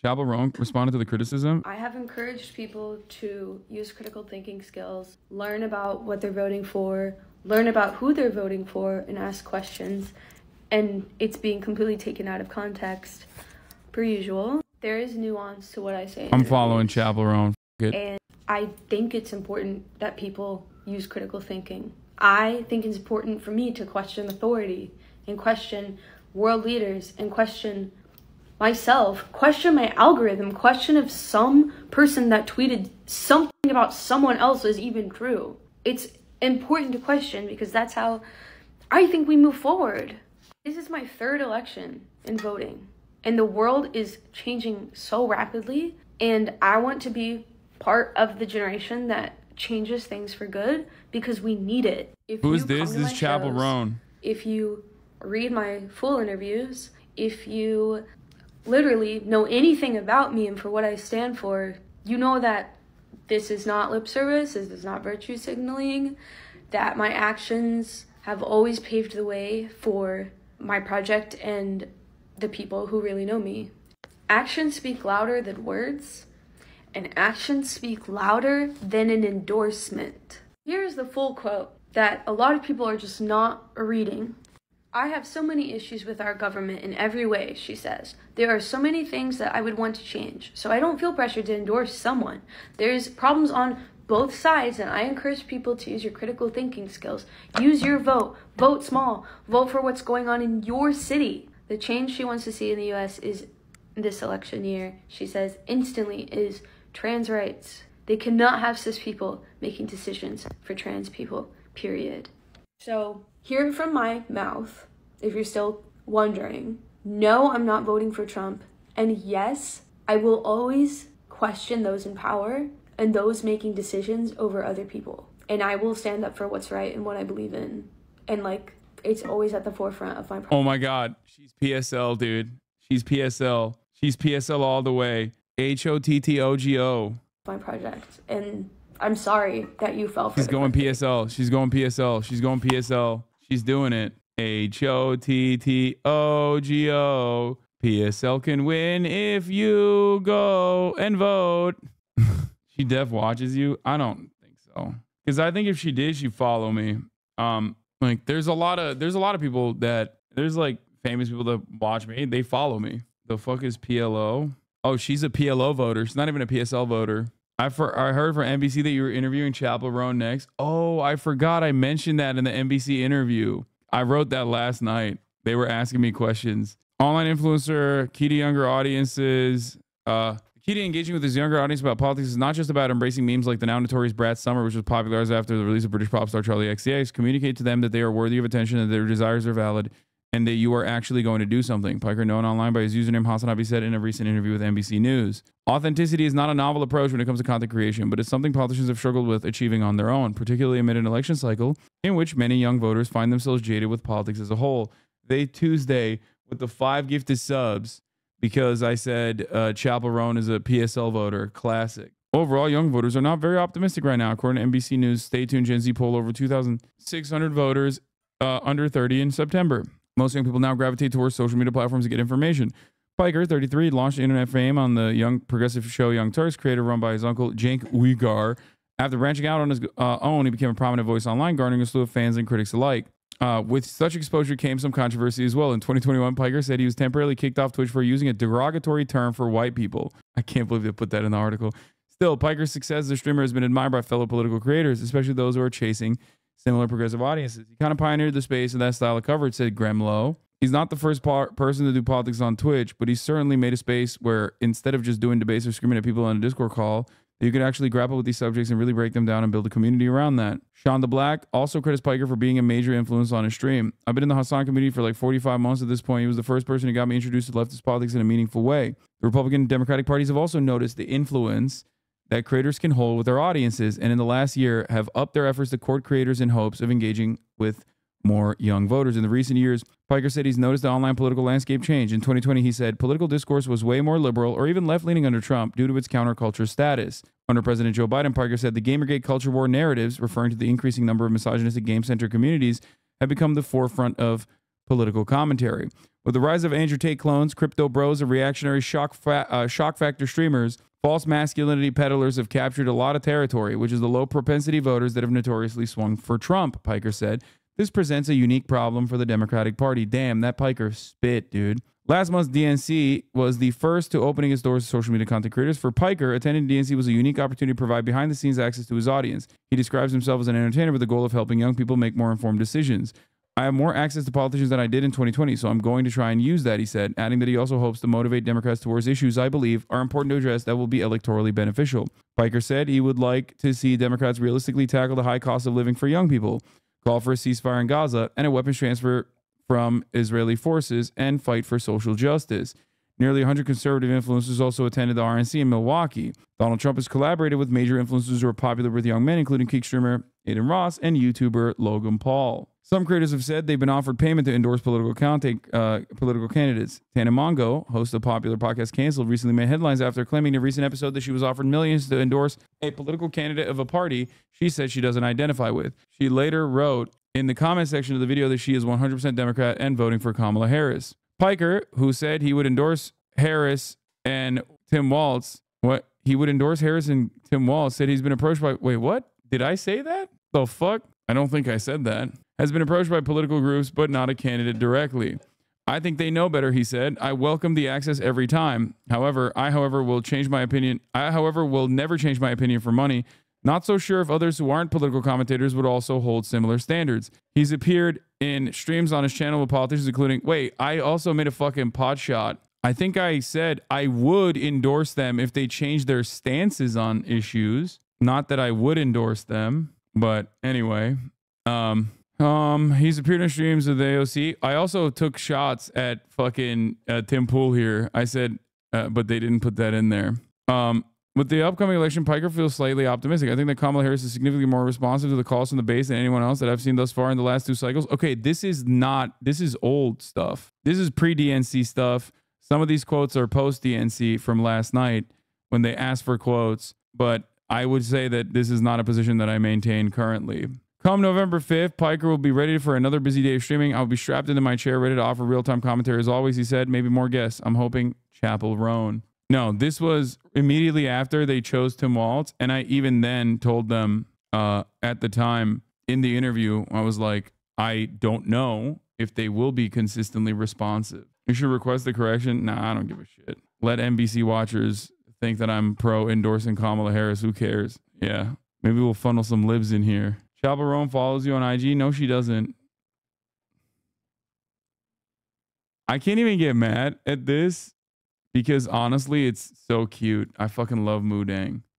Chappell Roan responded to the criticism. I have encouraged people to use critical thinking skills, learn about what they're voting for, learn about who they're voting for, and ask questions. And it's being completely taken out of context, per usual. There is nuance to what I say. I'm following Chappell Roan. And I think it's important that people use critical thinking. I think it's important for me to question authority and question world leaders and question myself, question my algorithm, question if some person that tweeted something about someone else is even true. It's important to question because that's how I think we move forward. This is my third election in voting, and the world is changing so rapidly, and I want to be part of the generation that changes things for good because we need it. Who is this? This is Chappell Roan. If you read my full interviews, if you literally know anything about me and for what I stand for, you know that this is not lip service, this is not virtue signaling, that my actions have always paved the way for my project and the people who really know me. Actions speak louder than words, and actions speak louder than an endorsement. Here's the full quote that a lot of people are just not reading. I have so many issues with our government in every way, she says. There are so many things that I would want to change, so I don't feel pressured to endorse someone. There's problems on both sides, and I encourage people to use your critical thinking skills. Use your vote. Vote small. Vote for what's going on in your city. The change she wants to see in the U.S. is this election year, she says, instantly is trans rights. They cannot have cis people making decisions for trans people, period. So, hear it from my mouth, if you're still wondering. No, I'm not voting for Trump. And yes, I will always question those in power and those making decisions over other people. And I will stand up for what's right and what I believe in. And like, it's always at the forefront of my project. Oh my God. She's PSL, dude. She's PSL. She's PSL all the way. HOTTOGO. My project. And I'm sorry that you fell for it. She's going PSL. She's going PSL. She's going PSL. She's doing it. HOTTOGO. PSL can win if you go and vote. She def watches you? I don't think so. Because I think if she did, she'd follow me. Like there's a lot of people that there's like famous people that watch me. They follow me. The fuck is PLO? Oh, she's a PLO voter. She's not even a PSL voter. I heard from NBC that you were interviewing Chappell Roan next. Oh, I forgot I mentioned that in the NBC interview. I wrote that last night. They were asking me questions. Online influencer, key to younger audiences. Key to engaging with this younger audience about politics is not just about embracing memes like the now notorious Brat Summer, which was popularized after the release of British pop star Charlie XCX. Communicate to them that they are worthy of attention, that their desires are valid, and that you are actually going to do something. Piker, known online by his username HasanAbi, said in a recent interview with NBC News. Authenticity is not a novel approach when it comes to content creation, but it's something politicians have struggled with achieving on their own, particularly amid an election cycle in which many young voters find themselves jaded with politics as a whole. They Tuesday with the 5 gifted subs because I said Chappell Roan is a PSL voter. Classic. Overall, young voters are not very optimistic right now. According to NBC News, Stay Tuned Gen Z poll over 2,600 voters under 30 in September. Most young people now gravitate towards social media platforms to get information. Piker, 33, launched internet fame on the young progressive show Young Turks, created run by his uncle, Cenk Uygar. After branching out on his own, he became a prominent voice online, garnering a slew of fans and critics alike. With such exposure came some controversy as well. In 2021, Piker said he was temporarily kicked off Twitch for using a derogatory term for white people. I can't believe they put that in the article. Still, Piker's success as a streamer has been admired by fellow political creators, especially those who are chasing similar progressive audiences. He kind of pioneered the space in that style of coverage, said Gremlow. He's not the first person to do politics on Twitch, but he certainly made a space where instead of just doing debates or screaming at people on a Discord call, you could actually grapple with these subjects and really break them down and build a community around that. Sean the Black also credits Piker for being a major influence on his stream. I've been in the Hasan community for like 45 months at this point. He was the first person who got me introduced to leftist politics in a meaningful way. The Republican and Democratic parties have also noticed the influence that creators can hold with their audiences, and in the last year have upped their efforts to court creators in hopes of engaging with more young voters. In the recent years, Piker said he's noticed the online political landscape change. In 2020, he said, political discourse was way more liberal or even left-leaning under Trump due to its counterculture status. Under President Joe Biden, Piker said the Gamergate culture war narratives, referring to the increasing number of misogynistic game-centered communities, have become the forefront of political commentary. With the rise of Andrew Tate clones, crypto bros, and reactionary shock factor streamers, false masculinity peddlers have captured a lot of territory, which is the low propensity voters that have notoriously swung for Trump, Piker said. This presents a unique problem for the Democratic Party. Damn, that Piker spit, dude. Last month's DNC was the first to opening its doors to social media content creators. For Piker, attending DNC was a unique opportunity to provide behind-the-scenes access to his audience. He describes himself as an entertainer with the goal of helping young people make more informed decisions. I have more access to politicians than I did in 2020, so I'm going to try and use that, he said, adding that he also hopes to motivate Democrats towards issues I believe are important to address that will be electorally beneficial. Piker said he would like to see Democrats realistically tackle the high cost of living for young people, call for a ceasefire in Gaza and a weapons transfer from Israeli forces, and fight for social justice. Nearly 100 conservative influencers also attended the RNC in Milwaukee. Donald Trump has collaborated with major influencers who are popular with young men, including geek streamer Aiden Ross and YouTuber Logan Paul. Some creators have said they've been offered payment to endorse political candidates. Tana Mongo, host of popular podcast Canceled, recently made headlines after claiming in a recent episode that she was offered millions to endorse a political candidate of a party she said she doesn't identify with. She later wrote in the comment section of the video that she is 100% Democrat and voting for Kamala Harris. Piker, who said he would endorse Harris and Tim Walz, said he's been approached by, wait, what? Did I say that? The fuck? I don't think I said that. Has been approached by political groups, but not a candidate directly. I think they know better, he said. I welcome the access every time. However, will change my opinion. Will never change my opinion for money. Not so sure if others who aren't political commentators would also hold similar standards. He's appeared in streams on his channel with politicians, including, wait, I also made a fucking pot shot. I think I said I would endorse them if they changed their stances on issues. Not that I would endorse them, but anyway. He's appeared in streams of the AOC. I also took shots at fucking Tim Pool here. I said, but they didn't put that in there. With the upcoming election, Piker feels slightly optimistic. I think that Kamala Harris is significantly more responsive to the calls from the base than anyone else that I've seen thus far in the last 2 cycles. Okay, this is old stuff. This is pre-DNC stuff. Some of these quotes are post-DNC from last night when they asked for quotes, but I would say that this is not a position that I maintain currently. Come November 5th, Piker will be ready for another busy day of streaming. I'll be strapped into my chair, ready to offer real-time commentary as always, he said. Maybe more guests. I'm hoping Chappell Roan. No, this was immediately after they chose Tim Walz, and I even then told them at the time in the interview, I was like, I don't know if they will be consistently responsive. You should request the correction. Nah, I don't give a shit. Let NBC watchers think that I'm pro endorsing Kamala Harris. Who cares? Yeah, maybe we'll funnel some libs in here. Chappell Roan follows you on IG? No, she doesn't. I can't even get mad at this because honestly, it's so cute. I fucking love Moodang.